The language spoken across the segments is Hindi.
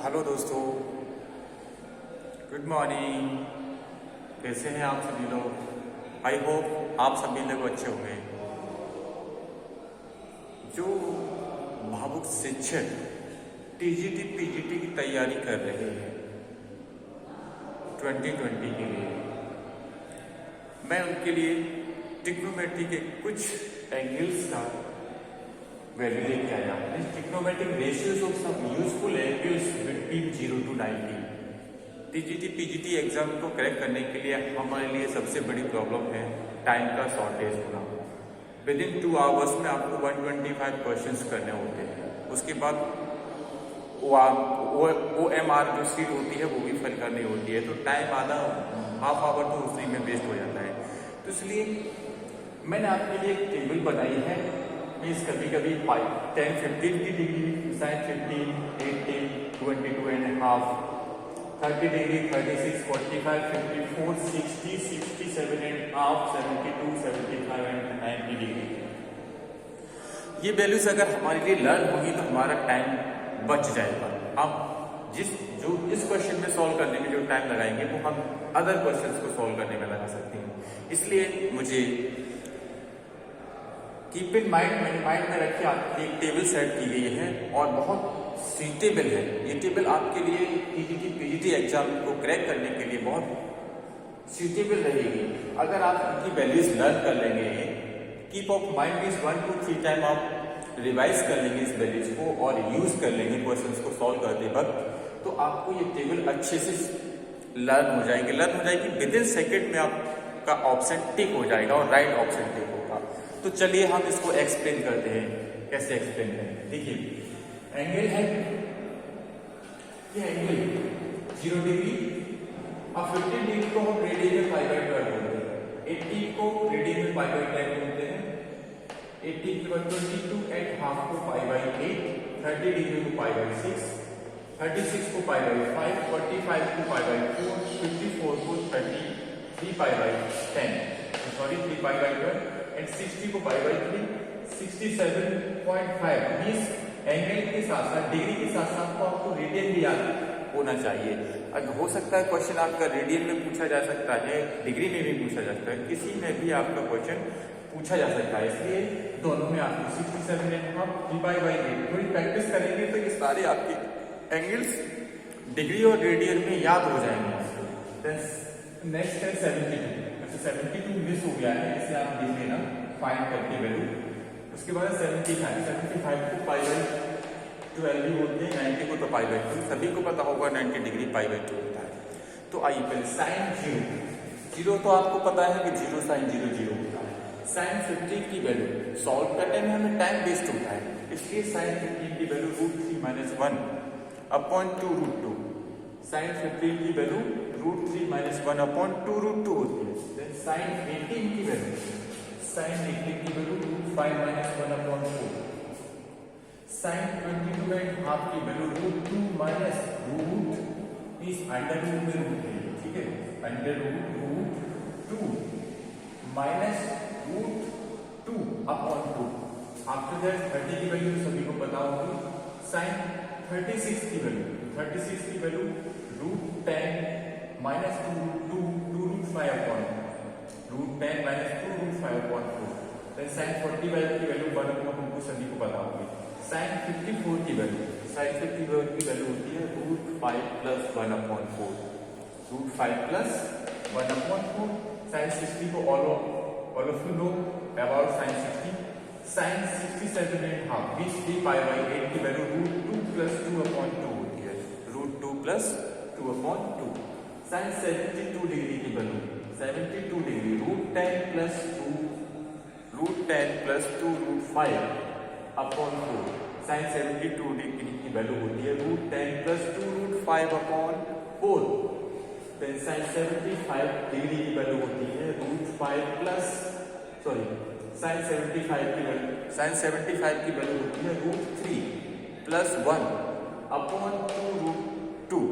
हेलो दोस्तों, गुड मॉर्निंग। कैसे हैं आप सभी लोग? आई होप आप सभी लोग अच्छे होंगे। जो भावुक शिक्षक टीजीटी पीजीटी की तैयारी कर रहे हैं 2020 के लिए, मैं उनके लिए ट्रिग्नोमेट्री के कुछ एंगल्स का वैल्यू लेके आया हूँ। Trigonometric ratios of some useful angles between 0 to 90। TGT PGT exam को क्रैक करने के लिए हमारे लिए सबसे बड़ी प्रॉब्लम है टाइम का शॉर्टेज होना। विद इन 2 आवर्स में आपको 125 क्वेश्चंस करने होते हैं। उसके बाद OMR जो सीट होती है वो भी फिल करनी होती है, तो टाइम आधा हाफ आवर तो उसी में वेस्ट हो जाता है। तो इसलिए मैंने आपके लिए एक टेबल बनाई है। मीन्स कभी कभी 10-15 की degree, sine 15, 18, 22.5, 30 degree, 36, 45, 54, 60, 67.5, 72, 75 and 90 degree. ये वैल्यूज अगर हमारे लिए लर्न होगी तो हमारा टाइम बच जाएगा। हम इस क्वेश्चन में सॉल्व करने में जो टाइम लगाएंगे वो हम अदर क्वेश्चंस को सॉल्व करने में लगा सकते हैं। इसलिए मुझे कीप इन माइंड, मैंने माइंड में रखी आपके एक टेबल सेट की गई है और बहुत सीटेबल है। ये टेबल आपके लिए टीजीटी पीजीटी एग्जाम को क्रैक करने के लिए बहुत सीटेबल रहेगी अगर आप इनकी वैल्यूज लर्न कर लेंगे। Keep of mind is 1 to 3 time आप रिवाइज कर लेंगे इस वैल्यूज को और यूज कर लेंगे क्वेश्चंस को सॉल्व करते वक्त, तो आपको ये टेबल अच्छे से लर्न हो जाएगी। विद इन सेकेंड में आपका ऑप्शन टिक हो जाएगा और राइट ऑप्शन टिक होगा। तो चलिए हम इसको एक्सप्लेन करते हैं। कैसे एक्सप्लेन करें? देखिए, एंगल है, ये एंगल 0 डिग्री। अब 15 डिग्री को हम रेडियन में पाई/12 बोलते हैं, 80 को रेडियन में पाई/10 बोलते हैं, 80 के बाद 22.5 को पाई/8, 30 डिग्री को पाई/6, 36 को पाई/5, 45 को पाई/4, 54 को 3 पाई/10, सॉरी 3 पाई/12 एंड 60 को पाई/3, 67.5। मींस एंगल के साथ साथ डिग्री के साथ साथ आपको रेडियन भी याद होना चाहिए। अब हो सकता है क्वेश्चन आपका रेडियन में पूछा जा सकता है, डिग्री में भी पूछा जा सकता है, किसी में भी आपका क्वेश्चन पूछा जा सकता है। इसलिए दोनों में आपको 67.5, 3 पाई/8 थोड़ी प्रैक्टिस करेंगे तो ये सारे आपके एंगल्स डिग्री और रेडियन में याद हो जाएंगे। नेक्स्ट है 72। 72 मिस हो गया है, इसे आप देख लेना फाइंड करके वैल्यू। उसके बाद 75 को पाई/12 भी बोलते हैं, 90 को तो पाई/2। सभी को पता होगा 90 डिग्री पाई/2 होता है। तो आइए पहले साइन 0 तो आपको पता है कि 0 साइन 0 0 होता है। साइन 15 की वैल्यू सॉल्व करने में हमें टाइम वेस्ट होता है, इसलिए साइन 15 की वैल्यू √3 - 1 अपॉन 2√2। साइन 15 की वैल्यू √3 - 1 अपॉन 2√2 होती है। साइन 18 की वैल्यू √5 - 1 अपॉन 4। साइन 22.5 की वैल्यू √2 माइनस रूट इस अंडर रूट में रूट है, ठीक है, under √2 minus √2 upon 2। After that 30 की वैल्यू सभी को पता होगी। साइन 36 की value √10 minus 2√5 upon √10 minus 2√5 upon 4। Then sine 45 की वैल्यू 1 अपॉन 2 सभी को पता होगी। साइन 54 की वैल्यू होती है √5 + 1 अपॉन 4, √5 + 1 अपॉन 4। साइन 60 को all of you know about sine 60। Sine 67.5 बीच 3 पाई/8 की वैल्यू √2 + 2 अपॉन 2 होती है, √2 + 2 अपॉन 2। साइन 72 डिग्री की value 72 degree √10 + 2 √5 upon 4। Sine 72 degree की वैल्यू होती है √10 + 2 √5 अपॉन 4। देन साइन 75 डिग्री की वैल्यू होती है साइन 75 की वैल्यू होती है √3 + 1 अपॉन 2√2।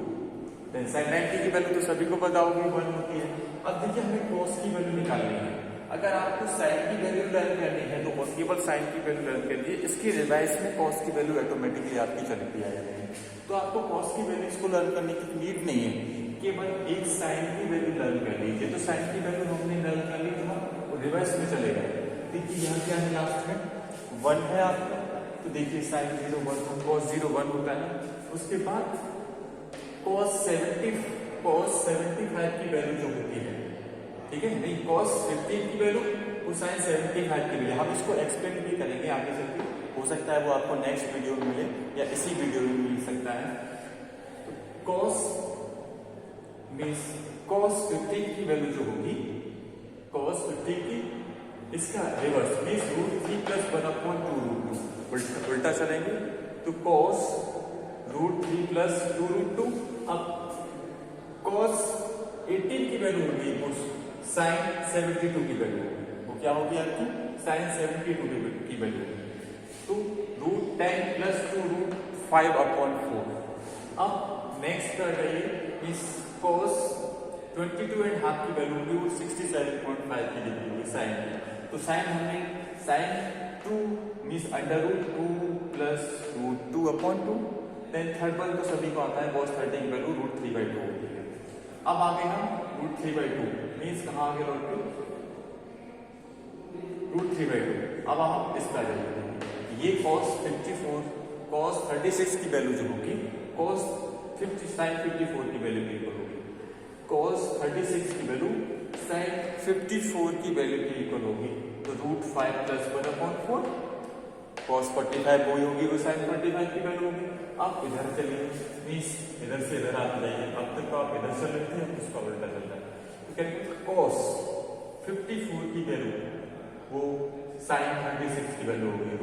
देन साइन 90 की वैल्यू तो सभी को पता होगी 1 होती है। अब देखिए हमें कॉस की वैल्यू निकालनी है। अगर आपको साइन की वैल्यू लर्न करनी है तो केवल साइन की वैल्यू लर्न करिए, इसकी रिवाइज में कॉस की वैल्यू ऑटोमेटिकली आपकी चलती आएगी। तो आपको कॉस की वैल्यूज को लर्न करने की नीड नहीं है, केवल एक साइन की वैल्यू लर्न कर लीजिए। तो साइन की वैल्यू हमने लर्न कर ली, तो हम रिवर्स में चले गए। देखिए यहाँ क्या है, लास्ट में 1 है आपका, तो देखिए साइन 0 1 cos 0 1 होता है। उसके बाद cos 75 की वैल्यू जो होती है, ठीक है, नहीं cos 15 की वैल्यू वो sin 75 की वैल्यू, हम इसको एक्सप्लेन भी करेंगे आगे चलके, हो सकता है वो आपको नेक्स्ट वीडियो में मिले या इसी वीडियो में मिल सकता है। तो cos मीन्स cos 15 की वैल्यू जो होगी, cos 15 की इसका रिवर्स मीन्स √3 + 1/2 उल्टा चलेंगे, तो cos √3 + 2√2। अब cos 18 की वैल्यू होगी sin 72 की वैल्यू, वो क्या होगी आपकी sin 72 की वैल्यू, तो √10 + 2√5/4। अब नेक्स्ट कर जाइए, इस cos 22.5 की वैल्यू होगी 67.5 की होगी साइन की। तो साइन हमने sin 2 means √2 + √2/2, then third one तो सभी को आता है, cos 30 की वैल्यू √3/2 होती है। अब आगे हम √3/2 मीन्स कहाँ आगे लौट के √3/2। अब हम इसका जाएंगे, ये cos 36 की वैल्यू जो होगी cos 50 sin 54 की वैल्यू के इक्वल होगी, cos 36 की वैल्यू sin 54 की वैल्यू के इक्वल होगी, तो √5 + 1/4 cos 45 वही होगी, वो sin 45 की वैल्यू होगी। अब इधर चलिए, मीन्स इधर से इधर आप जाइए, अब तक तो आप इधर चल रहे थे, उसका उल्टा चल रहा है, तो करेंगे cos 54 की वैल्यू वो sin 36 की वैल्यू होगी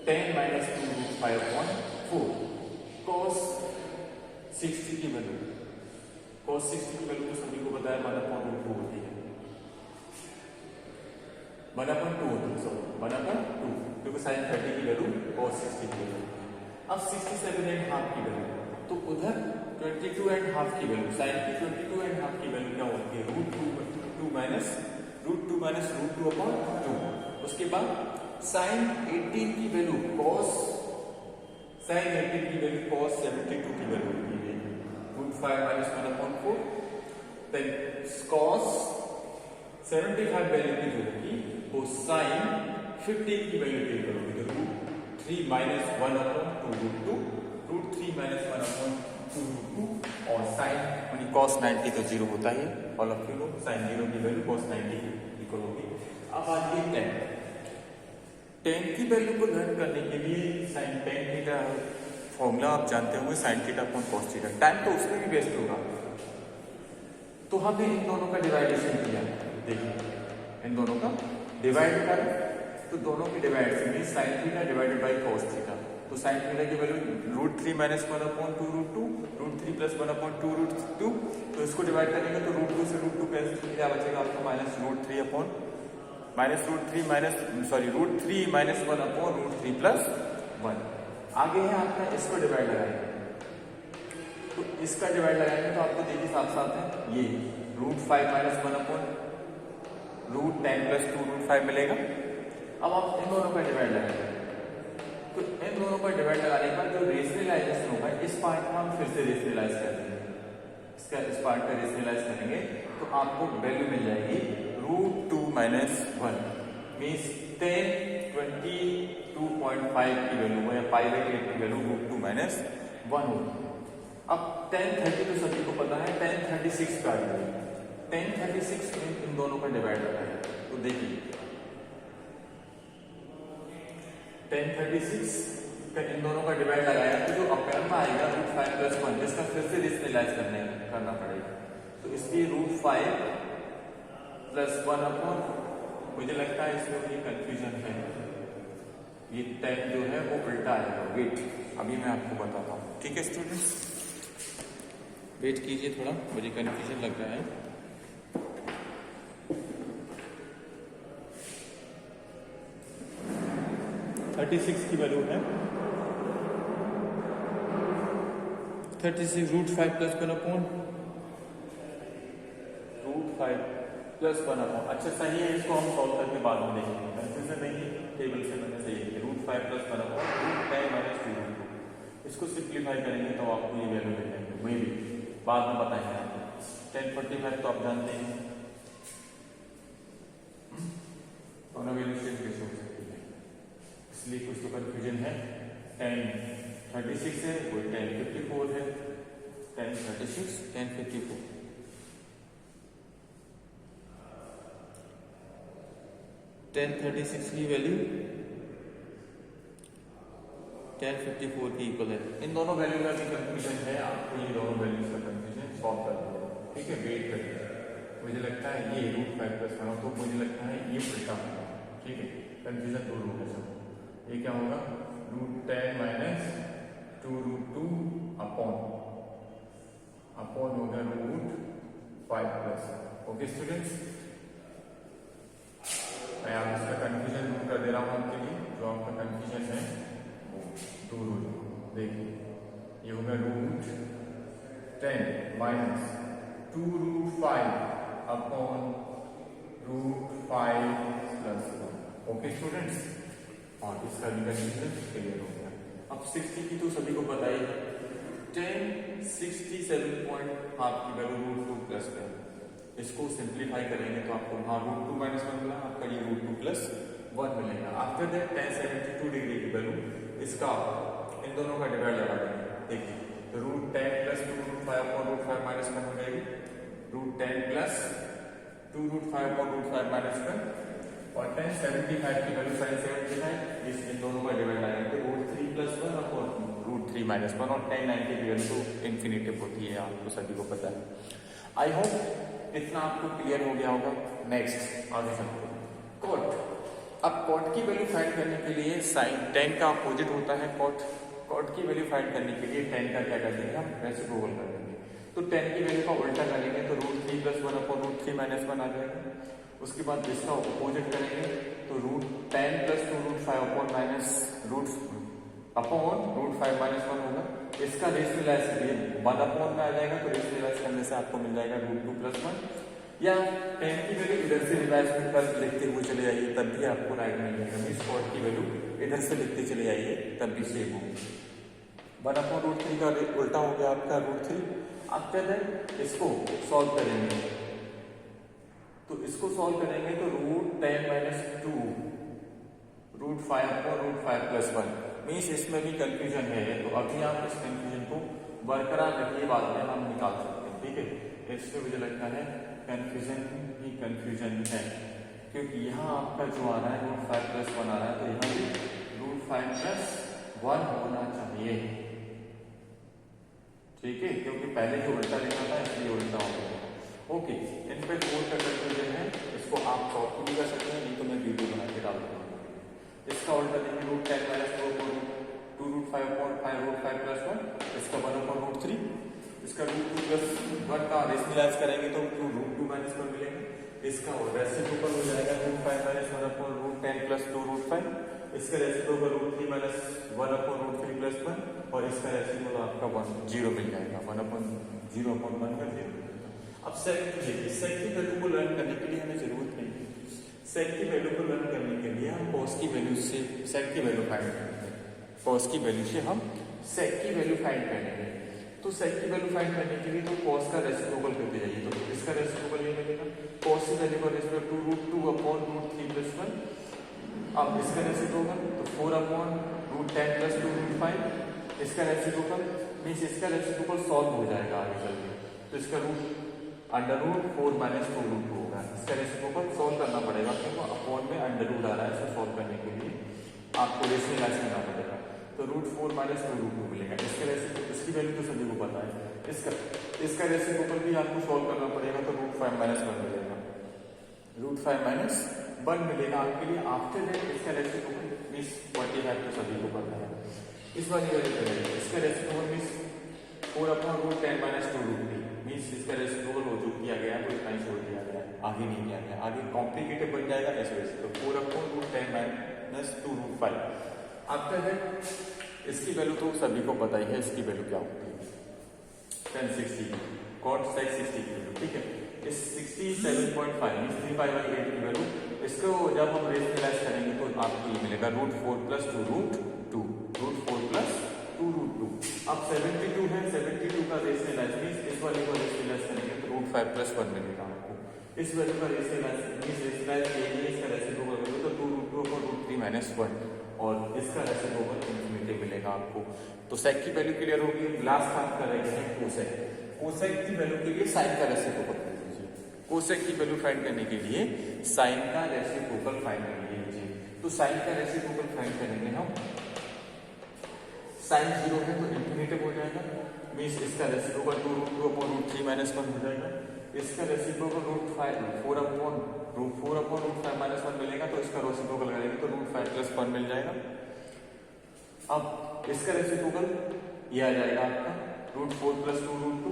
√10 - 2√5/4। cos 60 की वैल्यू, cos 60 की वैल्यू तो सभी को बताया 1/2 होती है, 1/2 होती है, सॉरी 1/2, क्योंकि sin 30 की वैल्यू cos 60 की वैल्यू। अब 67.5 की वैल्यू, तो उधर 22.5 की वैल्यू, sin की 22.5 की वैल्यू क्या होती है, √2 माइनस √2/2। उसके बाद sin 18 की वैल्यू cos 72 की वैल्यू होती है √5 - 1/4। देन cos 75 वैल्यू की जो होगी वो sin 15 की वैल्यू के इक्वल होगी, तो √3 - 1/2 √3 - 1/2 और sin cos 90 तो 0 होता ही, all of you know sin 0 की वैल्यू cos 90 की इक्वल होगी। अब आगे tan की वैल्यू को लर्न करने के लिए sin tan थीटा फॉर्मूला आप जानते होंगे, sin theta upon cos theta, tan तो उसमें भी बेस्ट होगा। तो हमने इन दोनों का डिवाइडेशन किया, देखिए इन दोनों का डिवाइड कर, तो दोनों की डिवाइड से mean sin theta divided by cos theta, तो sin थीटा की वैल्यू √3 - 1/2 √3 + 1/2 तो इसको डिवाइड करेंगे तो √2 से √2 कैंसिल, क्या बचेगा आपका -√3 - 1/√3 + 1। आगे है आपका, इसको डिवाइड लगाएंगे, तो इसका डिवाइड लगाएंगे तो आपको देखिए साथ साथ है ये √5 - 1/√10 + 2√5 मिलेगा। अब आप इन दोनों का डिवाइड लगाएंगे, तो इन दोनों का डिवाइड लगाने के बाद जो रेशनलाइजेशन होगा, इस पार्ट को हम फिर से रेशनलाइज कर देंगे, इस पार्ट का रेशनलाइज करेंगे तो आपको वैल्यू मिल जाएगी √2 - 1 मीन्स 1022.5 की वैल्यू या 5/8 की वैल्यू √2 - 1 होगी। अब 1030 तो सभी को पता है, 1036 का 1036 में इन दोनों का डिवाइड लगाएंगे, तो देखिए 1036 का इन दोनों का डिवाइड लगाया तो जो अपेयर में आएगा √5 + 1, जिसका फिर से रेशनलाइज करना पड़ेगा, तो इसलिए √5 + 1/, मुझे लगता है इसमें ये कंफ्यूजन है, ये 10 जो है वो उल्टा आएगा, वेट अभी मैं आपको बताता हूँ, ठीक है स्टूडेंट्स, वेट कीजिए थोड़ा, मुझे कंफ्यूजन लग रहा है। 36 की वैल्यू है 36 √5 + 1/, √5 + 1/, अच्छा सही है, इसको हम सॉल्व करके बाद में देखेंगे, कंफ्यूजन नहीं है, टेबल से मैंने सही है, √5 + 1/, √10 - 2√2, इसको सिंप्लीफाई करेंगे तो आपको ये वैल्यू मिल जाएगी, वही भी बाद में बताएंगे आपको। 1045 तो आप जानते हैं, दोनों वैल्यू सेम कैसे हो सकती है, इसलिए कुछ तो कंफ्यूजन है। 1036 है, वो 1054 है, 1036 1054। 1036 की वैल्यू 1054 की इक्वल है। इन दोनों वैल्यू का भी कंफ्यूजन है, आपको ये दोनों वैल्यूज का कंफ्यूजन सॉल्व कर दिया, ठीक है। वेट करिए, मुझे लगता है ये √5 + 1 तो मुझे लगता है ये उल्टा होगा, ठीक है। कंफ्यूजन दूर होगा सब। ये क्या होगा, √10 - 2√2 अपॉन होगा √5 +। ओके स्टूडेंट्स, मैं आप इसका कंफ्यूजन दूर कर दे रहा हूं आपके लिए, जो आपका कंफ्यूजन है वो दूर हो जाए। देखिए ये होगा √10 - 2√5 अपॉन √5 + 1। ओके स्टूडेंट्स, और इसका भी कंफ्यूजन क्लियर हो गया। अब 60 की तो सभी को पता ही है, 1067.5 की वैल्यू √2 + 10। इसको सिंप्लीफाई करेंगे तो आपको हाँ √2 - 1 मिला, आपका ये √2 + 1 मिलेगा। आफ्टर दैट 1072 डिग्री की वैल्यू इसका इन दोनों का डिवाइड लगा देंगे। देखिए √10 + 2√5 अपॉन √5 - 1 हो जाएगी, √10 + 2√5 अपॉन √5 - 1, और 1075 की वैल्यू 1075 इन दोनों का डिवाइड आएगा तो √3 + 1 अपॉन √3 - 1, और 1090 की वैल्यू तो इन्फिनिटिव होती है, आपको सभी को पता है। आई होप इतना आपको क्लियर हो गया होगा। नेक्स्ट आगे चलते हैं, कॉट। अब कॉट की वैल्यू फाइंड करने के लिए साइन 10 का अपोजिट होता है कॉट। कॉट की वैल्यू फाइंड करने के लिए 10 का क्या कर देंगे हम, रेसिप्रोकल कर देंगे। तो 10 की वैल्यू का उल्टा करेंगे तो √3 + 1 अपॉन √3 - 1 आ जाएगा। उसके बाद इसका अपोजिट करेंगे तो √10 + 2√5 अपॉन √5 - 1 होगा। इसका रेशनलाइज करिए 1 अपॉन में आ जाएगा, तो रेशनलाइज करने से आपको मिल जाएगा √2 + 1, या 10 की वैल्यू इधर से रिवाइजमेंट कर लिखते हुए चले जाइए, तब भी आपको राइट मिल जाएगा। मींस कॉट की वैल्यू इधर से लिखते चले जाइए, तब भी सेम होगी। 1 अपॉन √3 का उल्टा हो गया आपका √3। आफ्टर दैट इसको सॉल्व करेंगे, तो इसको सॉल्व करेंगे तो √10 - 2 √5 अपॉन √5 + 1। मीन्स इसमें भी कंफ्यूजन है, तो अभी आप इस कंफ्यूजन को बरकरार रखिए, बाद में हम निकाल सकते हैं, ठीक है। इसमें मुझे लगता है कंफ्यूजन ही कंफ्यूजन है, क्योंकि यहाँ आपका जो आ रहा है √5 + 1 आ रहा है, तो यहाँ भी √5 + 1 होना चाहिए, ठीक है, क्योंकि पहले जो उल्टा लिखा था इसलिए उल्टा हो गया। ओके, इन पे 4 का कंफ्यूजन है, इसको आप सॉल्व भी कर सकते हैं, नहीं तो मैं वीडियो बना के डाल दूंगा। इसका उल्टा देंगे √10 - 2 √5 अपॉन 5 √5 + 1, इसका 1 अपॉन √3, इसका √2 + 1 का रेशनलाइज करेंगे तो √2 - 1 मिलेगा। इसका रेसिप्रोकल हो जाएगा √5 - 1 अपॉन √10 + 2 √5, इसका रेसिप्रोकल √3 - 1 अपॉन √3 + 1, और इसका रेसिप्रोकल आपका 0 मिल जाएगा, 1 अपॉन 0 अपॉन 1 का 0। अब सेक की वैल्यू को लर्न करने के लिए हमें जरूरत नहीं है, सेक की वैल्यू को लर्न करने के लिए हम कॉस की वैल्यू से सेक की वैल्यू फाइंड करेंगे, कॉस की वैल्यू से हम सेक की वैल्यू फाइंड करेंगे। तो सेक की वैल्यू फाइंड करने के लिए तो कॉस का रेसिप्रोकल करते जाइए, तो इसका रेसिप्रोकल ये मिलेगा, कॉस की वैल्यू का रेसिप्रोकल 2√2 अपॉन √3 + 1। अब इसका रेसिप्रोकल तो 4 अपॉन √10 + 2 √5, इसका रेसिप्रोकल मीन्स इसका रेसिप्रोकल सॉल्व हो जाएगा आगे चल के, तो इसका √4 - 2 √2 होगा। इसका रेसिप्रोकल सॉल्व करना पड़ेगा, क्योंकि अपॉन में अंडर आ रहा है, इसको सॉल्व करने के लिए आपको रेशनलाइज करना पड़ेगा, तो √4 - 2 √2 मिलेगा। इसकी वैल्यू तो सभी को पता है। इसका रेसिप्रोकल भी आपको सॉल्व करना पड़ेगा, तो √5 - 1 मिलेगा, √5 - 1 मिलेगा आपके लिए। आफ्टर दैट इसका रेसिप्रोकल मीन्स 45 तो सभी को पता है, इस वाली वैल्यू करेंगे। इसका रेसिप्रोकल मीन्स 4 अपॉन √10 - 2 √3, मीन्स इसका रेसिप्रोकल हो जो किया गया है वो इतना ही छोड़ दिया गया है, आगे नहीं किया गया, आगे कॉम्प्लिकेटेड बन जाएगा इस वजह से। तो 4 अपॉन √10 - 2 √5। आफ्टर दैट इसकी वैल्यू तो सभी को पता ही है, इसकी वैल्यू क्या होती है 1060 कॉट सेक 60 की वैल्यू, ठीक है। इस 67.5 मीन्स 3518 की वैल्यू, इसको जब हम रेशनलाइज करेंगे तो आपको ये मिलेगा √4 + 2 √2 √4 + 2 √2 अब 72 है, 72 का रेशनलाइज मींस इस वाले को रेशनलाइज करेंगे तो √5 + 1 मिलेगा आपको। इस वैल्यू का रेशनलाइज मींस रेशनलाइज करेंगे, इसका रेसिप्रोकल करेंगे तो 2√2/√3 - 1 और इसका रेसिप्रोकल इन्फिनिटी मिलेगा आपको। तो सेक की वैल्यू क्लियर होगी। लास्ट काम कर रहे हैं कोसेक। कोसेक की वैल्यू के लिए साइन का रेसिप्रोकल कर लीजिए। कोसेक की वैल्यू फाइंड करने के लिए साइन का रेसिप्रोकल फाइंड कर लीजिए। तो साइन का रेसिप्रोकल फाइंड करेंगे हम। साइन 0 है तो इन्फिनिटिव हो जाएगा, मींस इसका रेसिप्रोकल 2√2/√3 - 1 हो जाएगा। इसका रेसिप्रोकल √4/√5 - 1 मिलेगा तो इसका रेसिप्रोकल करेंगे तो √5 + 1 मिल जाएगा। अब इसका रेसिप्रोकल ये आ जाएगा आपका √4 + 2√2,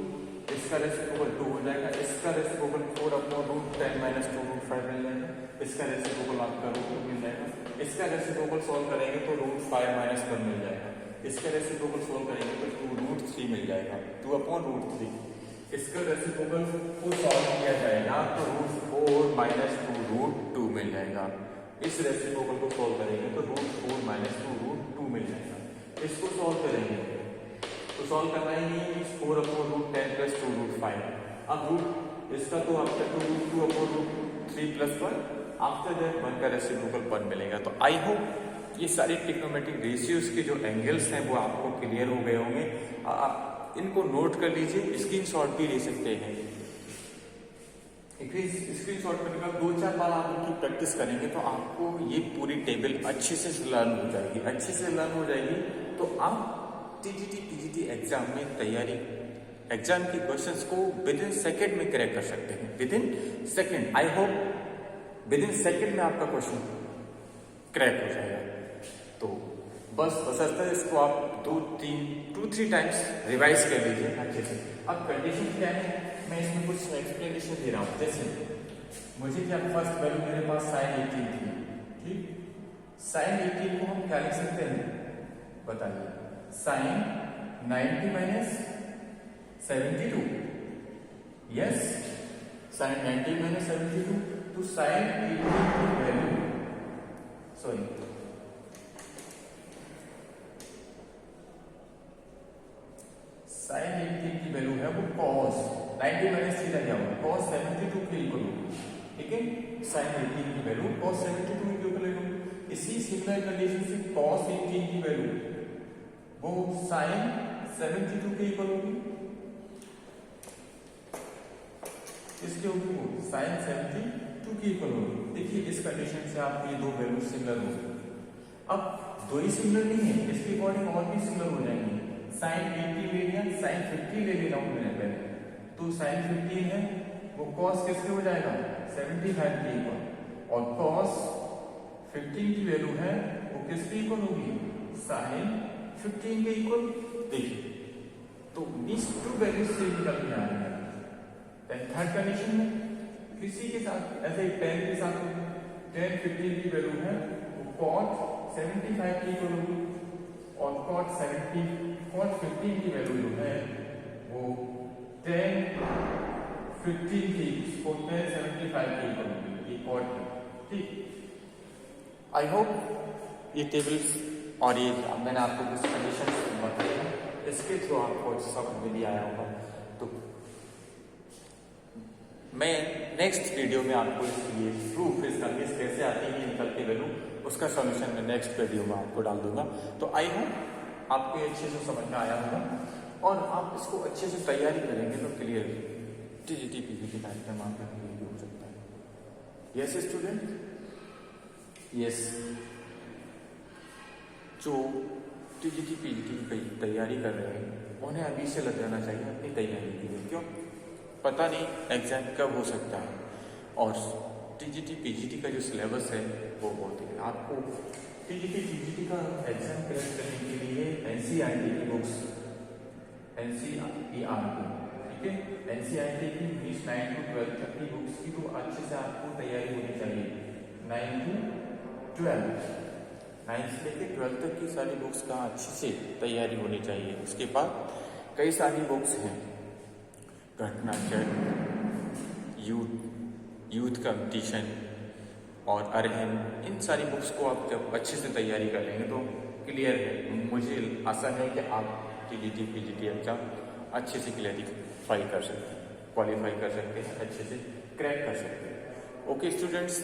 इसका रेसिप्रोकल 2 हो जाएगा। इसका रेसिप्रोकल 4/√10 - 2 √5 मिल जाएगा। इसका रेसिप्रोकल आपका √2 मिल जाएगा। इसका रेसिप्रोकल सॉल्व करेंगे तो √5 - 1 मिल जाएगा। इसका रेसिप्रोकल सॉल्व करेंगे तो 2√3 मिल जाएगा, 2/√3। इसका रेसिप्रोकल को सॉल्व किया जाएगा तो √4 - 2√2 मिल जाएगा। इस रेसिप्रोकल को सॉल्व करेंगे तो √4 - 2√2 मिल जाएगा। इसको सॉल्व करेंगे तो सॉल्व करना ही नहीं, 4/√10 + 2√5। अब रूट इसका तो आपका 2√3 + 1, आफ्टर दैट 1 का रेसिप्रोकल 1 मिलेगा। तो आई होप ये सारे ट्रिग्नोमेट्रिक रेशियोज के जो एंगल्स हैं वो आपको क्लियर हो गए होंगे। आप इनको नोट कर लीजिए, स्क्रीनशॉट भी ले सकते हैं। स्क्रीनशॉट करने के बाद 2-4 बार आप इनकी प्रैक्टिस करेंगे तो आपको ये पूरी टेबल अच्छे से लर्न हो जाएगी। अच्छे से लर्न हो जाएगी तो आप टीजीटी पीजीटी एग्जाम में तैयारी, एग्जाम की क्वेश्चंस को विदिन सेकेंड में क्रैक कर सकते हैं। Within second, I hope within second में आपका क्वेश्चन क्रैक हो जाएगा। तो बस बशर्ते इसको आप 2-3 टाइम्स रिवाइज कर लीजिए अच्छे से। अब कंडीशन क्या है, मैं इसमें कुछ एक्सप्लेनेशन दे रहा हूँ। जैसे मुझे क्या फर्स्ट वैल्यू मेरे पास sin 18 थी, ठीक। sin 18 को हम क्या लिख सकते हैं बताइए, sin 90 - 72, यस, sin 90 - 72। तो sin 18 की वैल्यू, सॉरी sin 18 की वैल्यू है वो cos 90 - 3 क्या होगा, cos 72 के इक्वल होगी, ठीक है। sin 18 की वैल्यू cos 72 के इक्वल होगी। इसी सिमिलर कंडीशन से cos 18 की वैल्यू वो sin 72 के इक्वल होगी। इसके होगी वो sin 72 की इक्वल होगी। देखिए इस कंडीशन से आपको ये दो वैल्यू सिमिलर होगी। अब दो ही सिमिलर नहीं है, इसके अकॉर्डिंग और भी सिमिलर हो जाएंगे। sin 80 ले लिया, sin 50 ले रहा हूं मैंने पहले, तो sin 15 है वो cos किसके हो जाएगा 75 के इक्वल, और cos 15 की वैल्यू है वो किसके इक्वल होगी sin 15 के इक्वल। देखिए तो इस टू वैल्यूज से निकल के आ रही है। थर्ड कंडीशन में किसी के साथ ऐसे 10 के साथ 10 15 की वैल्यू है वो cot 75 की इक्वल होगी, और cot 15 की वैल्यू जो है वो 10 15 की 75 की इक्वल होगी, ये cot है, ठीक। आई होप ये टेबल्स और ये मैंने आपको कुछ कंडीशन बताई है, इसके थ्रू आपको समझ में भी आया होगा। तो मैं नेक्स्ट वीडियो में आपको इसकी प्रूफ इसका कैसे आती है निकल के वैल्यू, उसका सॉल्यूशन मैं नेक्स्ट वीडियो में आपको डाल दूंगा। तो आई होप आपको ये अच्छे से समझ में आया होगा और आप इसको अच्छे से तैयारी करेंगे तो क्लियर टीजीटी पीजीटी कार्यक्रम आपका क्लियर हो सकता है। यस स्टूडेंट, यस, जो टीजीटी पीजीटी की तैयारी कर रहे हैं उन्हें अभी से लग जाना चाहिए अपनी तैयारी के लिए। क्यों, पता नहीं एग्जाम कब हो सकता है, और टीजीटी पीजीटी का जो सिलेबस है वो बहुत है। आपको टीजीटी पीजीटी का एग्जाम क्रैक करने के लिए एनसीईआरटी की बुक्स, एनसीईआरटी, ठीक है, एनसीईआरटी की 9 to 12 तक की बुक्स की तो अच्छे से आपको तैयारी होनी चाहिए। 9 to 12, 9 से लेकर 12 तक की सारी बुक्स का अच्छे से तैयारी होनी चाहिए। उसके बाद कई सारी बुक्स हैं, घटनाचर, यूथ कंपटीशन और अरहन, इन सारी बुक्स को आप जब अच्छे से तैयारी कर लेंगे तो क्लियर है। मुझे आशा है कि आप टीजीटी पीजीटी एग्जाम अच्छे से क्वालिफाई कर सकते हैं, अच्छे से क्रैक कर सकते हैं। Okay students,